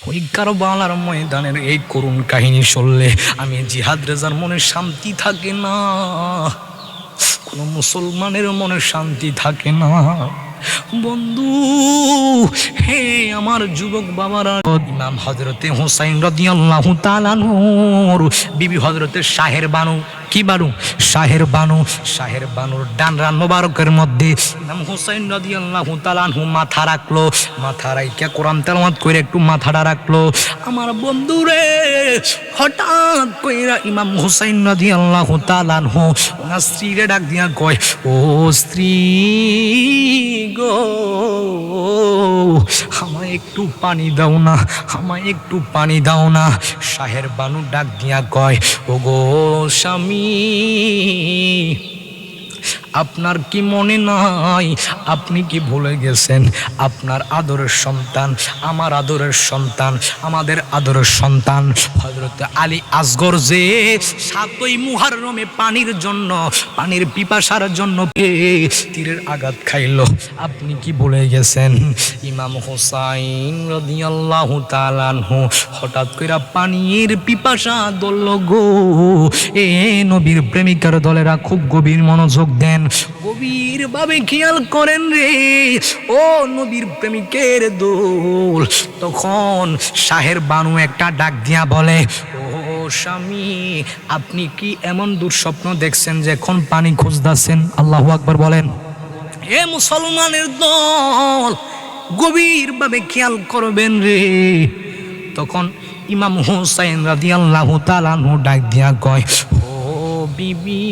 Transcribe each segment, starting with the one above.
ওই কারবালার ময়দানের এই করুণ কাহিনী শুনলে আমি জিহাদ রেজার মনে শান্তি থাকে না, কোনো মুসলমানের মনে শান্তি থাকে না। বন্ধু হে আমার যুবক বাবারা, ইমাম হযরতে হুসাইন রাদিয়াল্লাহু তাআলা নূর বিবি হযরতে শাহের বানু, কি বানু? শাহের বানু। শাহের বানুর ডান রান মোবারকের মধ্যে ইমাম হুসাইন রাদিয়াল্লাহু তাআলা আনহু মাথা রাখলো। মাথা রাইখা কোরআন তেলাওয়াত করে একটু মাথাটা রাখলো। আমার বন্ধু রে, হঠাৎ কইরা ইমাম হুসাইন রাদিয়াল্লাহু তাআলা আনহু ওনার স্ত্রীরে ডাক দিয়া কয়, ও স্ত্রী গো, আমায় একটু পানি দাও না, আমায় একটু পানি দাও না। শাহের বানু ডাক দিয়া কয়, ও গো স্বামী, আপনার কি মনে নাই? আপনি কি ভুলে গেছেন আপনার আদরের সন্তান, আমার আদরের সন্তান, আমাদের আদরের সন্তান হযরত আলী আসগর যে ৭ই মুহররমে পানির জন্য, পানির পিপাসার জন্য তীরের আঘাত খাইল, আপনি কি ভুলে গেছেন? ইমাম হুসাইন রাদিয়াল্লাহু তাআলা আনহু হঠাৎ কইরা পানির পিপাসা ধরল গো। এ নবীর প্রেমিকার দলেরা খুব গভীর মনোযোগ দেন, গভীর ভাবে খেয়াল করেন রে ও নবীর প্রেমিকের দোল। তখন শাহের বানু একটা ডাক দিয়া বলে, ও স্বামী, আপনি কি এমন দুঃস্বপ্ন দেখছেন যে এখন পানি খুঁজতেছেন? আল্লাহু আকবার বলেন। হে মুসলমানের দল, গভীর ভাবে খেয়াল করবেন রে। তখন ইমাম হুসাইন রাদিয়াল্লাহু তাআলা আনহু ডাক দিয়া কয়, বিবি,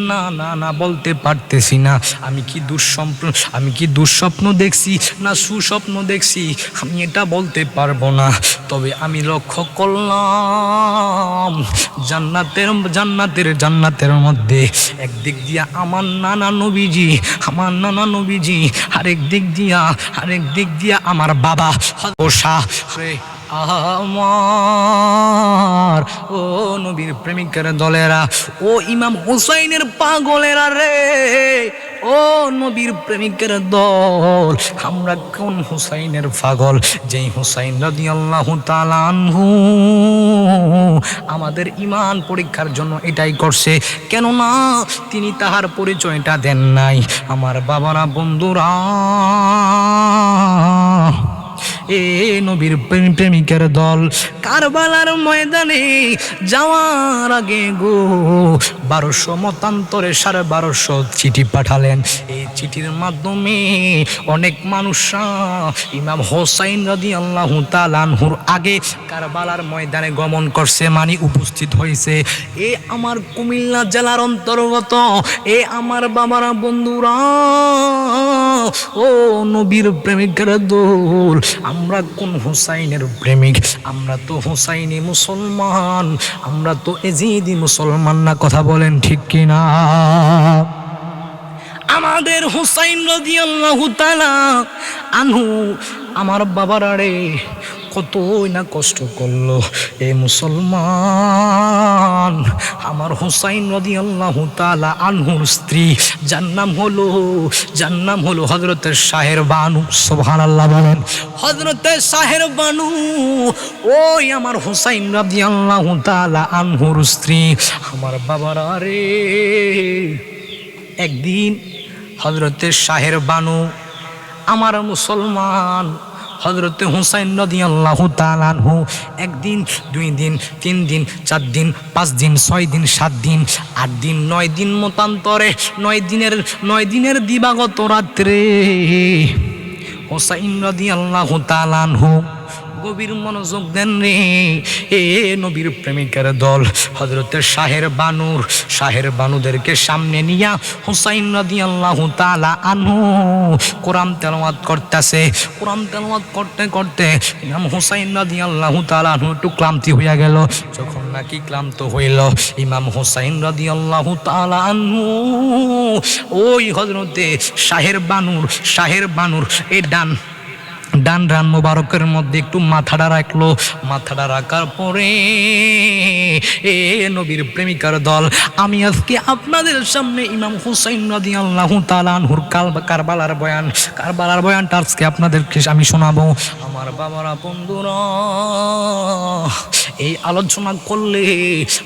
না না না, বলতে পারতেছি না, আমি কি দুঃস্বপ্ন দেখছি না সুস্বপ্ন দেখছি, আমি এটা বলতে পারবো না। তবে আমি লক্ষ্য করলাম জান্নাতের মধ্যে একদিক দিয়া আমার নানা নবীজি, আরেক দিক দিয়া আমার বাবা আমার ও নবীর প্রেমিকের দলেরা, ও ইমাম হুসাইনের পাগলেরা রে, ও নবীর প্রেমিকের দল, আমরা কোন হুসাইনের পাগল? যেই হুসাইন রাদিয়াল্লাহু তাআলা আনহু আমাদের ঈমান পরীক্ষার জন্য এটাই করছে, কেননা তিনি তাহার পরিচয়টা দেন নাই। আমার বাবারা, বন্ধুরা, এ নবীর প্রেমিকের দল কারবালার ময়দানে যাওয়ার আগে গো 1200 মতান্তরে 1250 চিঠি পাঠালেন। এই চিঠির মাধ্যমে অনেক মানুষরা ইমাম হুসাইন রাদিয়াল্লাহু তাআলা আনহুর আগে কারবালার ময়দানে গমন করছে, মানে উপস্থিত হয়েছে। এ আমার কুমিল্লা জেলার অন্তর্গত এ আমার বাবারা, বন্ধুরা, ও নবীর প্রেমিকের দল, আমরা কোন হুসাইনের প্রেমিক? আমরা তো হুসাইনি মুসলমান, আমরা তো এজিদি মুসলমান না, কথা বলেন ঠিক কিনা? আমাদের হুসাইন রাদিয়াল্লাহু তাআলা আনহু আমার বাবারা রে কতই না কষ্ট করলো। এ মুসলমান, আমার হুসাইন রাদিয়াল্লাহু তাআলা আনহুর স্ত্রী যার নাম হলো হযরতে শাহের বানু। সুবহানাল্লাহ বলেন। হযরতে শাহের বানু ওই আমার হুসাইন রাদিয়াল্লাহু তাআলা আনহুর স্ত্রী। আমার বাবারা রে, একদিন হযরতে শাহের বানু আমার মুসলমান হযরতে হুসাইন রাদিয়াল্লাহু তাআলা আনহু একদিন, 2 দিন, 3 দিন, 4 দিন, 5 দিন, 6 দিন, 7 দিন, 8 দিন, 9 দিন মতান্তরে 9 দিনের দিবাগত রাত্রে হুসাইন রাদিয়াল্লাহু তাআলা আনহু গভীর মনোযোগ দেন রে এ নবীর প্রেমিকের দল। হযরতে শাহের বানুদেরকে সামনে নিয়া হুসাইন রাদিয়াল্লাহু তাআলা আনহু কোরআন তেলাওয়াত করতেছে। কোরআন তেলাওয়াত করতে করতে ইমাম হুসাইন রাদিয়াল্লাহু তাআলা আনহু একটু ক্লান্তি হইয়া গেল। যখন নাকি ক্লান্ত হইল, ইমাম হুসাইন রাদিয়াল্লাহু তাআলা আনহু ওই হযরতে শাহের বানুর এই ডান রান মোবারকের মধ্যে একটু মাথাটা রাখলো। মাথাটা রাখার পরে এ নবীর প্রেমিকার দল, আমি আজকে আপনাদের সামনে ইমাম হুসাইন রাদিয়াল্লাহু তাআলা আনহুর কারবালার বয়ানটা আজকে আপনাদেরকে আমি শোনাবো। আমার বাবারা, বন্ধুরা, এই আলোচনা করলে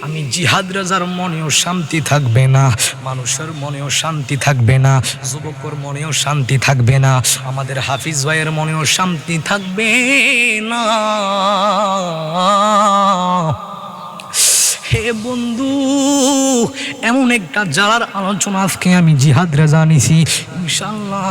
আমি জিহাদ রাজার মনেও শান্তি থাকবে না, মানুষের মনেও শান্তি থাকবে না, যুবকের মনেও শান্তি থাকবে না, আমাদের হাফিজ ভাইয়ের মনেও শান্তি থাকবে না। হে বন্ধু, এমন একটা জ্বালার আলোচনা আজকে আমি জিহাদ রেজা নিছি। ইনশাল্লাহ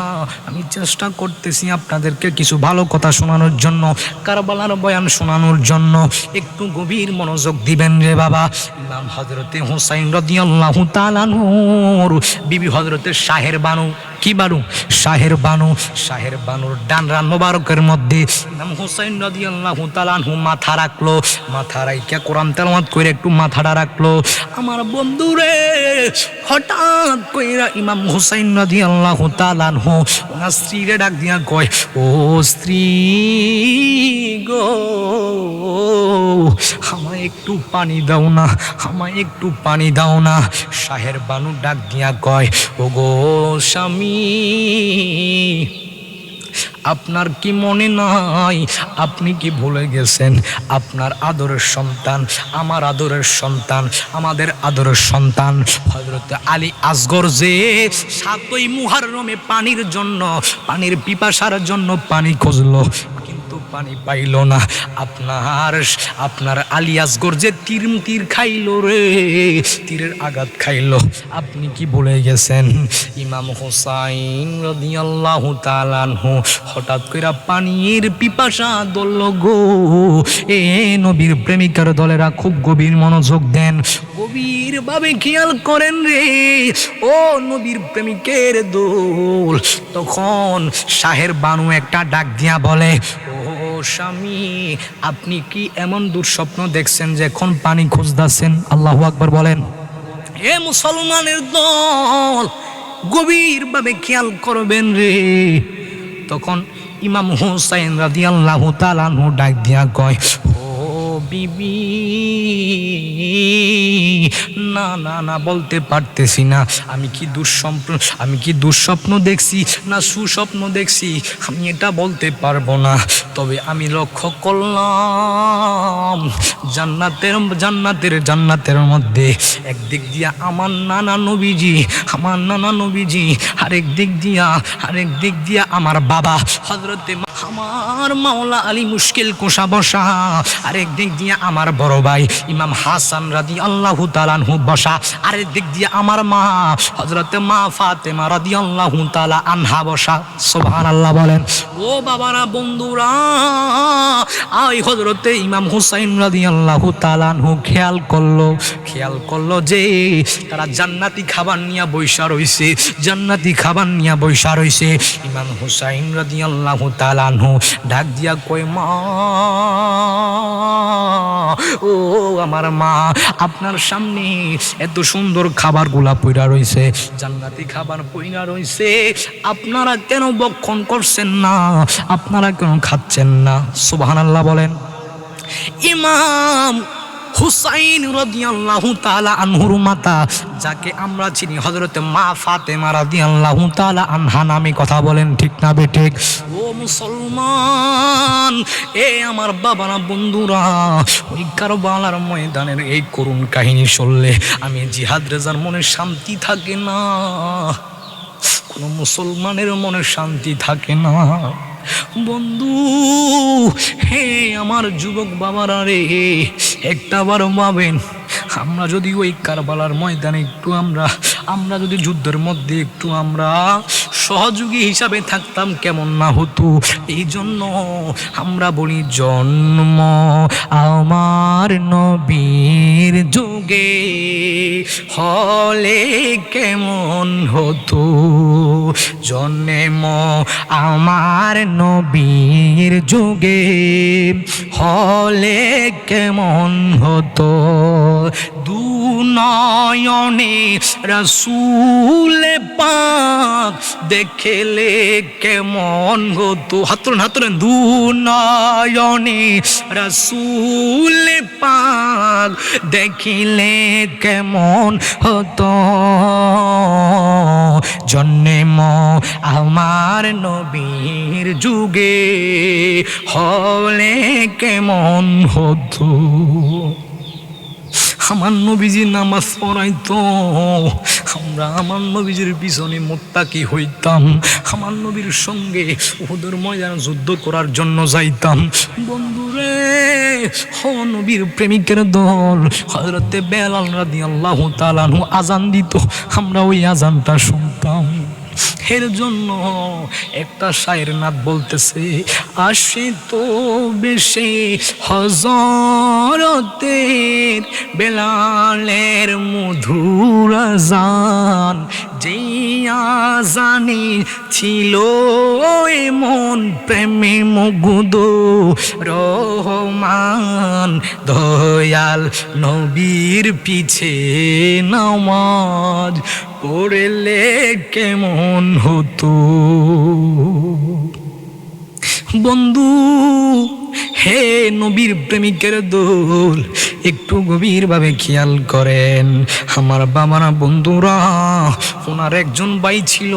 আমি চেষ্টা করতেছি আপনাদেরকে কিছু ভালো কথা শোনানোর জন্য, কারবালার বয়ান শোনানোর জন্য। একটু গভীর মনোযোগ দিবেন রে বাবা। ইমাম হযরতে হুসাইন রাদিয়াল্লাহু তাআলা আনহুর বিবি হযরতে শাহের বানু, কি বানু? শাহের বানুর ডান রান মোবারকের মধ্যে ইমাম হুসাইন রাদিয়াল্লাহু তাআলা আনহু মাথা রাখলো। মাথা রাইখা কোরআন তেলাওয়াত করে একটু মাথাটা রাখলো। আমার বন্ধুরে, হঠাৎ কইরা ইমাম হুসাইন রাদিয়াল্লাহু তাআলা আনহু ওনার স্ত্রীরে ডাক দিয়া কয়, ও স্ত্রী গো, আমায় একটু পানি দাও না, আমায় একটু পানি দাও না। শাহের বানু ডাক দিয়া কয়, ও গো স্বামী, আপনার কি মনে নাই? আপনি কি ভুলে গেছেন? আপনার আদরের সন্তান, আমার আদরের সন্তান, আমাদের আদরের সন্তান হযরত আলী আসগর যে ৭ই মুহররমে পানির জন্য, পানির পিপাসার জন্য পানি খুঁজলো, কিন্তু পানি পাইল না। আপনার আলী আসগর যে তীর খাইলো রে, তীরের আঘাত খাইলো। আপনি কি ভুলে গেছেন? ইমাম হুসাইন রাদিয়াল্লাহু তাআলা আনহু হঠাৎ কইরা পানির পিপাসা ধরল গো। এ নবীর প্রেমিকার দলেরা খুব গভীর মনোযোগ দেন, গভীর ভাবে খেয়াল করেন রে ও নবীর প্রেমিকের দল। তখন শাহের বানু একটা ডাক দিয়া বলে, ও স্বামী, আপনি কি এমন দুঃস্বপ্ন দেখছেন যে এখন পানি খুঁজতেছেন? আল্লাহু আকবার বলেন। এ মুসলমানের দল, গভীর ভাবে খেয়াল করবেন রে। তখন ইমাম হুসাইন রাদিয়াল্লাহু তাআলা আনহু ডাক দিয়া কয়, ও বিবি, না না না, বলতে পারতেছি না। আমি কি দুঃস্বপ্ন দেখছি না সুস্বপ্ন দেখছি, আমি এটা বলতে পারবো না। তবে আমি লক্ষ্য করলাম জান্নাতের মধ্যে একদিক দিয়া আমার নানা নবীজি, আরেক দিক দিয়া আমার বাবা হযরতে আমার মাওলা আলী মুশকিল কোষা বসা, আরেক দিক দিয়ে আমার বড় ভাই ইমাম হাসান রাদিয়াল্লাহু তাআলা আনহু বসা, আরেক দিক দিয়ে আমার মা হযরতে মা ফাতেমা রাদিয়াল্লাহু তাআলা আনহা বসা। সুবহানাল্লাহ বলেন। ও বাবারা, বন্ধুরা, আই হযরতে ইমাম হুসাইন রাদিয়াল্লাহু তাআলা আনহু খেয়াল করলো যে তারা জান্নাতি খাবার নিয়ে বৈশা রইছে। ইমাম হুসাইন রাদিয়াল্লাহু তাআলা আনহু ডাক দিয়া কয়, মা, ও আমার মা, আপনার সামনে এত সুন্দর খাবারগুলা পইরা রইছে, জান্নাতি খাবার পইরা রইছে, আপনারা কেন ভক্ষণ করছেন না? আপনারা কেন খাচ্ছেন না? সুবহানাল্লাহ বলেন। ইমাম হুসাইন রাদিয়াল্লাহু তাআলা আনহুর মাতা, যাকে আমরা চিনি হযরতে মা ফাতেমা রাদিয়াল্লাহু তাআলা আনহা নামে, কথা বলেন ঠিক না বেঠিক? ও মুসলমান, এ আমার বাবারা, বন্ধুরা, ওই কারবালার ময়দানের এই করুণ কাহিনী শুনলে আমি জিহাদ রেজার মনে শান্তি থাকে না, কোন মুসলমানের মনে শান্তি থাকে না। বন্ধু, হে আমার যুবক বাবারা রে, একটাবার ভাবেন, আমরা যদি ওই কারবালার ময়দানে একটু আমরা যদি যুদ্ধের মধ্যে একটু আমরা সহযোগী হিসাবে থাকতাম, কেমন না হতো? এই জন্য আমরা বলি, জন্ম আমার নবীর যুগে হলে কেমন হতো, জন্ম আমার নবীর যুগে হলে কেমন হতো, দুনয়নে রাসূল পাক দেখলে কেমন হতো, হাতুরেন দু নয়নে রাসূল পাক দেখিলে কেমন হতো, জন্ম আমার নবীর যুগে হলে কেমন হতো। আমার নবীজি নামাজ পড়াইতো, আমরা আমার নবীজির পিছনে মুত্তাকি হইতাম, আমার নবীর সঙ্গে উহুদের ময়দানে যুদ্ধ করার জন্য যাইতাম। বন্ধুরে, ও নবীর প্রেমিকের দল হযরতে বেলাল রাদিয়াল্লাহু তাআলা আনহু আজান দিত, আমরা ওই আজানটা শুনতাম। এর জন্য একটা শায়ের নাত বলতেছে, আসে তো বেশি হযরতের বেলালের মধুর আজান, যেই আজানে ছিল এমন প্রেমে মুগ্ধ রহমান, দয়াল নবীর পিছে নামাজ পড়লে কেমন হতো। বন্ধু, হে নবীর প্রেমিকের দল, একটু গভীরভাবে খেয়াল করেন। আমার বাবারা, বন্ধুরা, ওনার একজন ভাই ছিল,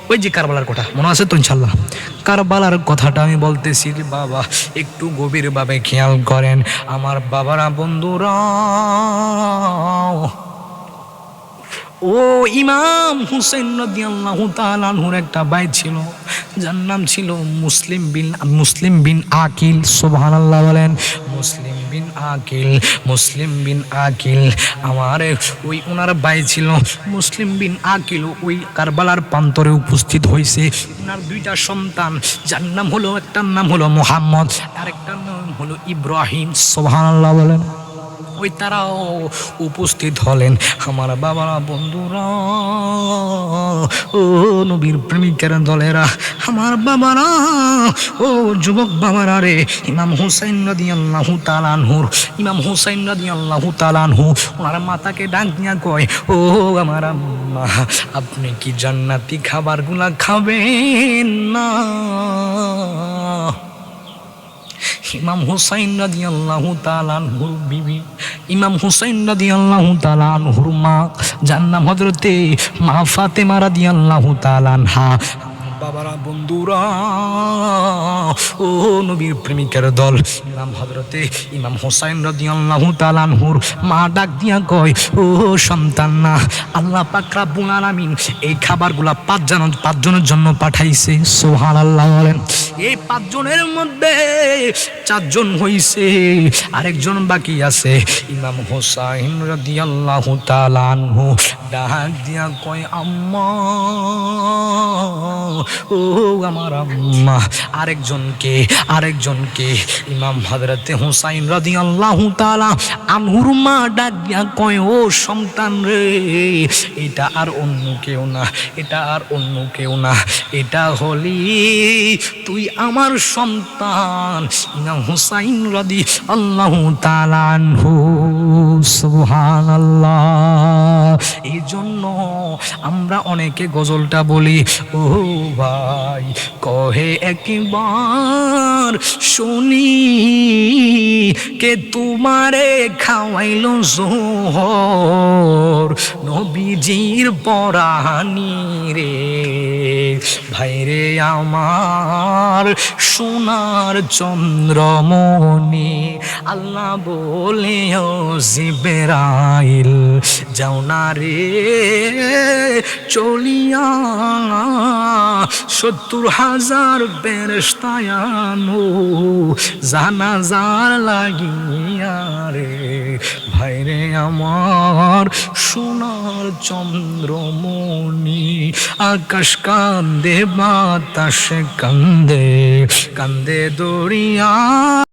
ওই যে কারবালার কথা মনে আছে তো ইনশাল্লাহ? কারবালার কথাটা আমি বলতেছি রে বাবা, একটু গভীরভাবে খেয়াল করেন। আমার বাবারা, বন্ধুরা, ও ইমাম হুসেন রাদিয়াল্লাহু তাআলা আনহুর একটা ভাই ছিল, যার নাম ছিল মুসলিম বিন আকিল। সুবহানাল্লাহ বলেন। মুসলিম বিন আকিল আমার ওই ওনার ভাই ছিল মুসলিম বিন আকিল। ওই কারবালার প্রান্তরে উপস্থিত হয়েছে ওনার দুইটা সন্তান, যার নাম হলো, একটার নাম হলো মুহাম্মদ, আরেকটার নাম হলো ইব্রাহিম। সুবহানাল্লাহ বলেন। ওই তারাও উপস্থিত হলেন। আমার বাবারা, বন্ধুরা, ও নবীর প্রেমিকের দলেরা, আমার বাবারা, ও যুবক বাবারা রে, ইমাম হুসাইন রাদিয়াল্লাহু তাআলা আনহু ওনার মাতাকে ডাক দিয়া কয়, ও আমার আম্মা, আপনি কি জান্নাতি খাবারগুলা খাবেন না? ইমাম হুসাইন রাদিয়াল্লাহু তাআলা আনহুর বিবি, ইমাম হুসাইন রাদিয়াল্লাহু তাআলা আনহুর মা, যার নাম হযরতে মা ফাতেমা রাদিয়াল্লাহু তাআলা আনহা। বাবারা, বন্ধুরা, ও নবীর প্রেমিকের দল, ইমাম হুসাইন রাদিয়াল্লাহু তাআলা আনহুর মা ডাক দিয়া কয়, ও সন্তান না, আল্লাহ পাক রব্বুল আলামিন এই খাবারগুলা পাঁচজনের জন্য পাঠাইছে। সুবহানাল্লাহ বলেন। এই পাঁচজনের মধ্যে চারজন হইছে, আরেকজন বাকি আছে। ইমাম হুসাইন রাদিয়াল্লাহু তাআলা আনহু ডাক দিয়া কয়, আম্মা, ও আমার আম্মা। আরেকজনকে ইমাম হযরতে হুসাইন রাদিয়াল্লাহু তাআলা আনহুর মা ডাক দিয়া কয়, ও সন্তান রে, এটা আর অন্য কেউ না, এটা হলি তুই আমার সন্তান ইমাম হুসাইন রাদিয়াল্লাহু তাআলা আনহু। সুবহানাল্লাহ। এই জন্য আমরা অনেকে গজলটা বলি, ও ভাই কহে একবার শুনি, কে তোমারে খাওয়াইলো জোহর, নবীজির পরানি রে, ভাইরে আমার সোনার চন্দ্রমণি। আল্লাহ বলে, ও জিবরাইল যাও না রে চলিয়া, ৭০,০০০ ফেরেশতায়ানো জানাজার লাগিয়া রে, ভাইরে আমার সোনার চন্দ্রমণি। আকাশ কান্দে, বাতাস কান্দে, কান্দে দরিয়া।